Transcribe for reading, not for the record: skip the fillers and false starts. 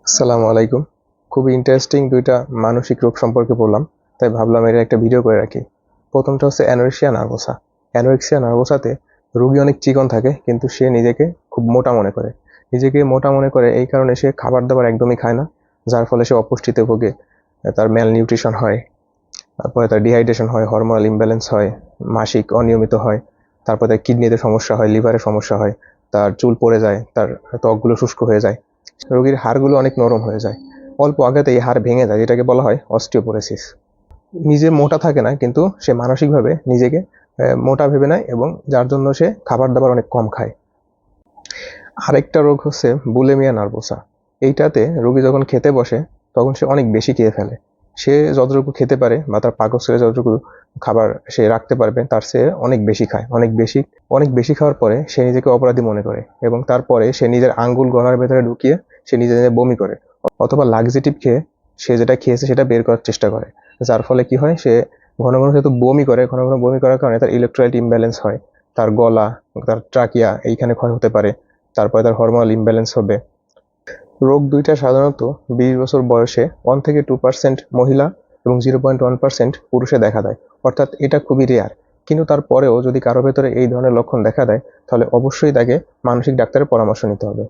আসসালামু আলাইকুম। খুবই ইন্টারেস্টিং দুইটা মানসিক রোগ সম্পর্কে বললাম, তাই ভাবলাম এর একটা ভিডিও করে রাখি। প্রথমটা হচ্ছে অ্যানোরেক্সিয়া নার্ভোসা। অ্যানোরেক্সিয়া নার্ভোসাতে রোগী অনেক চিকন থাকে, কিন্তু সে নিজেকে খুব মোটা মনে করে। নিজেকে মোটা মনে করে এই কারণে সে খাবার দাবার একদমই খায় না, যার ফলে সে অপুষ্টিতে ভোগে। তার ম্যাল নিউট্রিশন হয়, তারপরে তার ডিহাইড্রেশন হয়, হরমোনাল ইমব্যালেন্স হয়, মাসিক অনিয়মিত হয়, তারপরে তার কিডনিতে সমস্যা হয়, লিভারে সমস্যা হয়, তার চুল পড়ে যায়, তার ত্বকগুলো শুষ্ক হয়ে যায়, রোগীর হাড়গুলো অনেক নরম হয়ে যায়, অল্প আঘাতেই হাড় ভেঙে যায়, যেটাকে বলা হয় অস্টিওপোরোসিস। নিজে মোটা থাকে না, কিন্তু সে মানসিকভাবে নিজেকে মোটা ভেবে নেয়, এবং যার জন্য সে খাবার দাবার অনেক কম খায়। আরেকটা রোগ হচ্ছে বুলিমিয়া নার্ভোসা। এইটাতে রোগী যখন খেতে বসে তখন সে অনেক বেশি খেয়ে ফেলে। সে যতটুকু খেতে পারে বা তার পাকস্থলী যতটুকু খাবার সে রাখতে পারবে তার চেয়ে অনেক বেশি খায়। অনেক বেশি খাওয়ার পরে সে নিজেকে অপরাধী মনে করে, এবং তারপরে সে নিজের আঙ্গুল গলার ভেতরে ঢুকিয়ে সে নিজে নিজে বমি করে, অথবা লাক্সেটিভ খেয়ে সে যেটা খেয়েছে সেটা বের করার চেষ্টা করে। যার ফলে কি হয়, সে ঘন ঘন যেহেতু বমি করে, ঘন ঘন বমি করার কারণে তার ইলেকট্রোলাইট ইমব্যালেন্স হয়। তার গলা, তার ট্রাকিয়া এইখানে ক্ষয় হতে পারে, তারপরে তার হরমোনাল ইমব্যালেন্স হবে। রোগ দুইটা সাধারণত 20 বছর বয়সে 1 থেকে 2% মহিলা এবং 0.1% পুরুষে দেখা দেয়, অর্থাৎ এটা খুবই রেয়ার। কিন্তু তারপরেও যদি কারো ভেতরে এই ধরনের লক্ষণ দেখা দেয়, তাহলে অবশ্যই তাকে মানসিক ডাক্তারের পরামর্শ নিতে হবে।